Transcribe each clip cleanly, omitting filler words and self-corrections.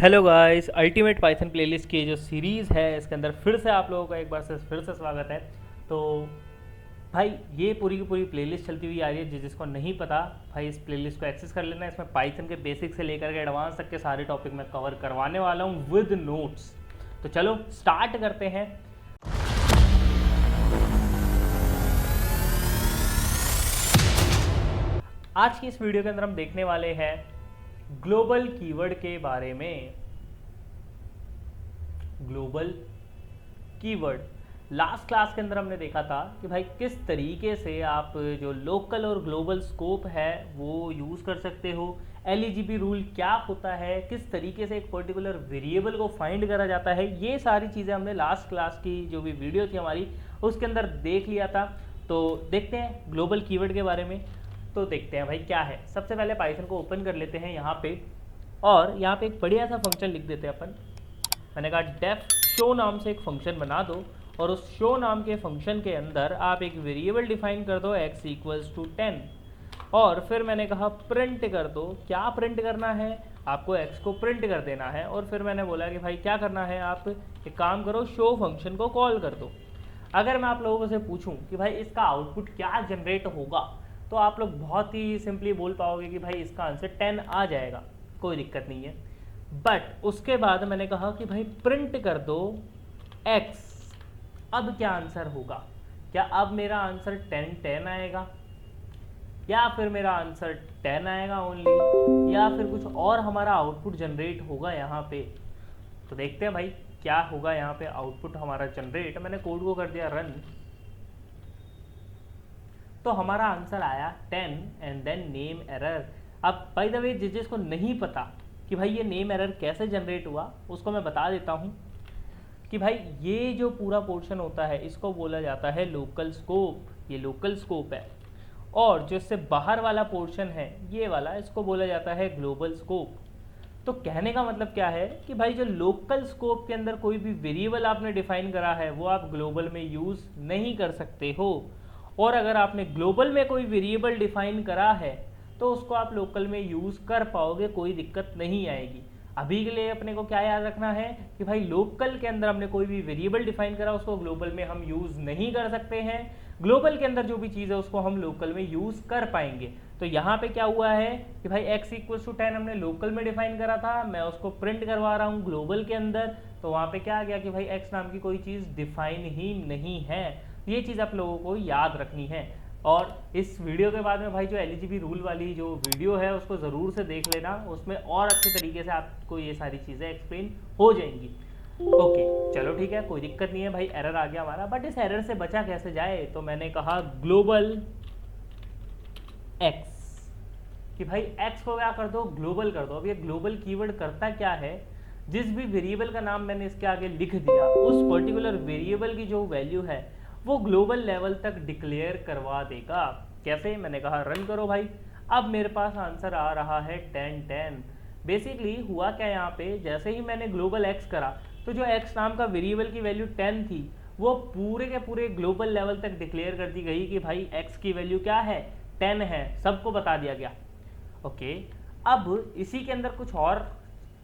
Hello guys, ultimate Python playlist की जो series है इसके अंदर फिर से आप लोगों का एक बार से फिर से स्वागत है। तो भाई ये पूरी की पूरी प्लेलिस्ट चलती हुई आ रही है। जिसको नहीं पता भाई इस प्लेलिस्ट को एक्सेस कर लेना। इसमें पाइथन के बेसिक से लेकर के एडवांस तक के सारे टॉपिक मैं कवर करवाने वाला हूँ विद नोट्स। तो चलो स्टार्ट करते हैं। आज की इस वीडियो के अंदर हम देखने वाले हैं ग्लोबल कीवर्ड के बारे में। ग्लोबल कीवर्ड लास्ट क्लास के अंदर हमने देखा था कि भाई किस तरीके से आप जो लोकल और ग्लोबल स्कोप है वो यूज़ कर सकते हो। एलईजीबी रूल क्या होता है, किस तरीके से एक पर्टिकुलर वेरिएबल को फाइंड करा जाता है, ये सारी चीज़ें हमने लास्ट क्लास की जो भी वीडियो थी हमारी उसके अंदर देख लिया था। तो देखते हैं ग्लोबल कीवर्ड के बारे में। तो देखते हैं भाई क्या है। सबसे पहले पाइथन को ओपन कर लेते हैं यहाँ पे, और यहाँ पे एक बढ़िया सा फंक्शन लिख देते हैं अपन। मैंने कहा डेफ शो नाम से एक फंक्शन बना दो, और उस शो नाम के फंक्शन के अंदर आप एक वेरिएबल डिफाइन कर दो x इक्वल्स टू 10, और फिर मैंने कहा प्रिंट कर दो। क्या प्रिंट करना है, आपको x को प्रिंट कर देना है। और फिर मैंने बोला कि भाई क्या करना है, आप एक काम करो, शो फंक्शन को कॉल कर दो। अगर मैं आप लोगों से पूछूं कि भाई इसका आउटपुट क्या जनरेट होगा, तो आप लोग बहुत ही सिंपली बोल पाओगे कि भाई इसका आंसर 10 आ जाएगा, कोई दिक्कत नहीं है। बट उसके बाद मैंने कहा कि भाई प्रिंट कर दो x। अब क्या आंसर होगा, क्या अब मेरा आंसर 10 आएगा, या फिर मेरा आंसर 10 आएगा ओनली, या फिर कुछ और हमारा आउटपुट जनरेट होगा यहाँ पे। तो देखते हैं भाई क्या होगा यहाँ पे आउटपुट हमारा जनरेट। मैंने कोड को कर दिया रन, तो हमारा आंसर आया 10 एंड देन नेम एरर। अब बाय द वे जिसको नहीं पता कि भाई ये नेम एरर कैसे जनरेट हुआ, उसको मैं बता देता हूँ कि भाई ये जो पूरा पोर्शन होता है इसको बोला जाता है लोकल स्कोप। ये लोकल स्कोप है, और जो इससे बाहर वाला पोर्शन है ये वाला, इसको बोला जाता है ग्लोबल स्कोप। तो कहने का मतलब क्या है कि भाई जो लोकल स्कोप के अंदर कोई भी वेरिएबल आपने डिफाइन करा है वो आप ग्लोबल में यूज़ नहीं कर सकते हो, और अगर आपने ग्लोबल में कोई वेरिएबल डिफाइन करा है तो उसको आप लोकल में यूज़ कर पाओगे, कोई दिक्कत नहीं आएगी। अभी के लिए अपने को क्या याद रखना है कि भाई लोकल के अंदर हमने कोई भी वेरिएबल डिफाइन करा उसको ग्लोबल में हम यूज़ नहीं कर सकते हैं। ग्लोबल के अंदर जो भी चीज़ है उसको हम लोकल में यूज़ कर पाएंगे। तो यहाँ पे क्या हुआ है कि भाई x इक्वल्स टू 10 हमने लोकल में डिफाइन करा था, मैं उसको प्रिंट करवा रहा हूँ ग्लोबल के अंदर। तो वहाँ पे क्या आ गया कि भाई x नाम की कोई चीज़ डिफाइन ही नहीं है। ये चीज़ आप लोगों को याद रखनी है। और इस वीडियो के बाद में भाई जो एलईजीबी रूल वाली जो वीडियो है उसको ज़रूर से देख लेना, उसमें और अच्छे तरीके से आपको ये सारी चीज़ें एक्सप्लेन हो जाएंगी। ओके चलो ठीक है, कोई दिक्कत नहीं है भाई। एरर आ गया हमारा, बट इस एरर से बचा कैसे जाए, तो मैंने कहा ग्लोबल एक्स, कि भाई एक्स को क्या कर दो, ग्लोबल कर दो। अब ये ग्लोबल कीवर्ड करता क्या है, जिस भी वेरिएबल का नाम मैंने इसके आगे लिख दिया उस पर्टिकुलर वेरिएबल की जो वैल्यू है वो ग्लोबल लेवल तक डिक्लेयर करवा देगा। कैसे, मैंने कहा रन करो भाई। अब मेरे पास आंसर आ रहा है 10 बेसिकली हुआ क्या यहाँ पे, जैसे ही मैंने ग्लोबल एक्स करा तो जो एक्स नाम का वेरिएबल की वैल्यू 10 थी वो पूरे के पूरे ग्लोबल लेवल तक डिक्लेयर कर दी गई कि भाई एक्स की वैल्यू क्या है, 10 है, सबको बता दिया गया। ओके, अब इसी के अंदर कुछ और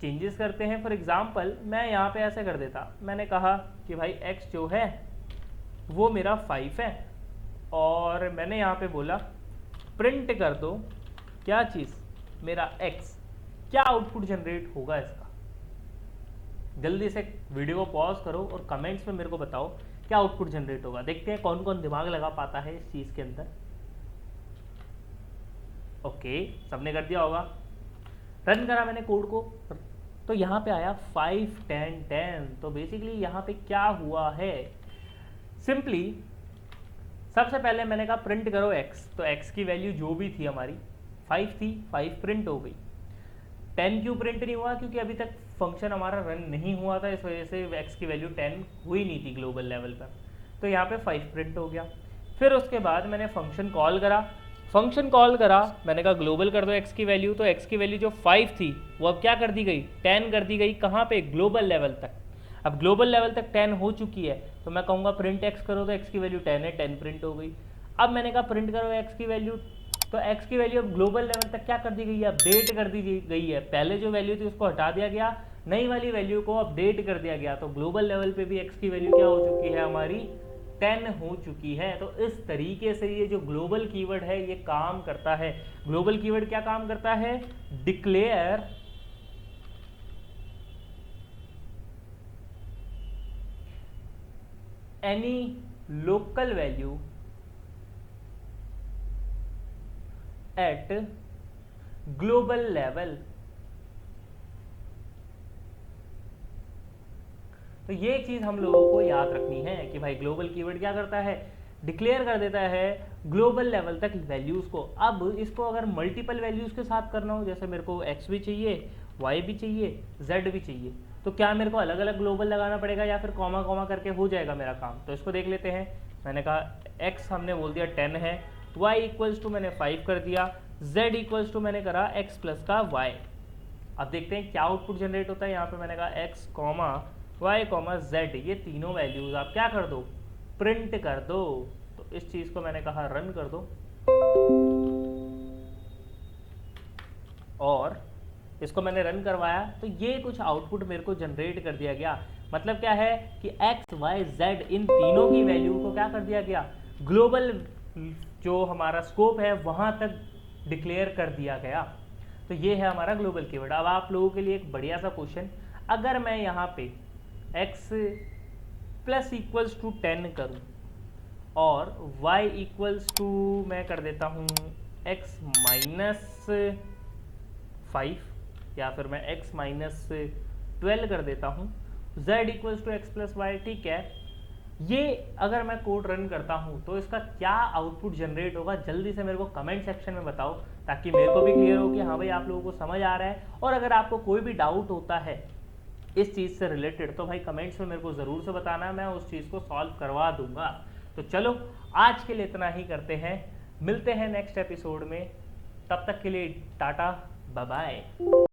चेंजेस करते हैं। फॉर एग्जाम्पल मैं यहाँ पे ऐसे कर देता, मैंने कहा कि भाई एक्स जो है वो मेरा 5 है, और मैंने यहाँ पे बोला प्रिंट कर दो क्या चीज़, मेरा x। क्या आउटपुट जनरेट होगा इसका, जल्दी से वीडियो को पॉज करो और कमेंट्स में मेरे को बताओ क्या आउटपुट जनरेट होगा। देखते हैं कौन कौन दिमाग लगा पाता है इस चीज़ के अंदर। ओके सबने कर दिया होगा, रन करा मैंने कोड को, तो यहाँ पे आया 5 10 10। तो बेसिकली यहाँ पे क्या हुआ है, सिंपली सबसे पहले मैंने कहा प्रिंट करो x, तो x की वैल्यू जो भी थी हमारी 5 थी, 5 प्रिंट हो गई। 10 क्यों प्रिंट नहीं हुआ, क्योंकि अभी तक फंक्शन हमारा रन नहीं हुआ था, इस वजह से x की वैल्यू 10 हुई नहीं थी ग्लोबल लेवल पर। तो यहाँ पे 5 प्रिंट हो गया। फिर उसके बाद मैंने फंक्शन कॉल करा, मैंने कहा ग्लोबल कर दो x की वैल्यू, तो x की वैल्यू जो 5 थी वो अब क्या कर दी गई, 10 कर दी गई। कहाँ पे, ग्लोबल लेवल तक। अब ग्लोबल लेवल तक 10 हो चुकी है, तो मैं कहूँगा प्रिंट x करो, तो x की वैल्यू 10 है, 10 प्रिंट हो गई। अब मैंने कहा प्रिंट करो x की वैल्यू, तो x की वैल्यू अब ग्लोबल लेवल तक क्या कर दी गई है, अपडेट कर दी गई है। पहले जो वैल्यू थी उसको हटा दिया गया, नई वाली वैल्यू को अपडेट कर दिया गया, तो ग्लोबल लेवल पे भी x की वैल्यू क्या हो चुकी है हमारी 10 हो चुकी है। तो इस तरीके से ये जो ग्लोबल कीवर्ड है ये काम करता है। ग्लोबल कीवर्ड क्या काम करता है? Declare any local value eight global level. तो ये चीज हम लोगों को याद रखनी है कि भाई ग्लोबल कीवर्ड क्या करता है? डिक्लेयर कर देता है ग्लोबल लेवल तक वैल्यूज को। अब इसको अगर मल्टीपल वैल्यूज के साथ करना हो, जैसे मेरे को x भी चाहिए, y भी चाहिए, z भी चाहिए, तो क्या मेरे को अलग अलग ग्लोबल लगाना पड़ेगा या फिर कॉमा कॉमा करके हो जाएगा मेरा काम? तो इसको देख लेते हैं। मैंने कहा x हमने बोल दिया 10 है, y इक्वल्स टू मैंने 5 कर दिया, z इक्वल्स टू मैंने करा x प्लस का y। अब देखते हैं क्या आउटपुट जनरेट होता है। यहाँ पे मैंने कहा x comma y comma z, ये तीनों वैल्यूज आप क्या कर दो? प्रिंट कर दो। तो इस चीज को मैंने कहा रन कर दो, और इसको मैंने रन करवाया तो ये कुछ आउटपुट मेरे को जनरेट कर दिया गया। मतलब क्या है कि x y z इन तीनों की वैल्यू को क्या कर दिया गया? ग्लोबल जो हमारा स्कोप है वहां तक डिक्लेयर कर दिया गया। तो ये है हमारा ग्लोबल कीवर्ड। अब आप लोगों के लिए एक बढ़िया सा क्वेश्चन, अगर मैं यहाँ पे x प्लस इक्वल्स टू 10 करूँ और y इक्वल्स टू मैं कर देता हूँ x माइनस 5 या फिर मैं x माइनस 12 कर देता हूँ, z equals to x plus y, ठीक है। ये अगर मैं कोड रन करता हूँ तो इसका क्या आउटपुट जनरेट होगा? जल्दी से मेरे को कमेंट सेक्शन में बताओ, ताकि मेरे को भी क्लियर हो कि हाँ भाई आप लोगों को समझ आ रहा है। और अगर आपको कोई भी डाउट होता है इस चीज़ से रिलेटेड तो भाई कमेंट्स में मेरे को ज़रूर से बताना, मैं उस चीज़ को सॉल्व करवा दूंगा। तो चलो आज के लिए इतना ही करते हैं, मिलते हैं नेक्स्ट एपिसोड में। तब तक के लिए टाटा, बाय बाय।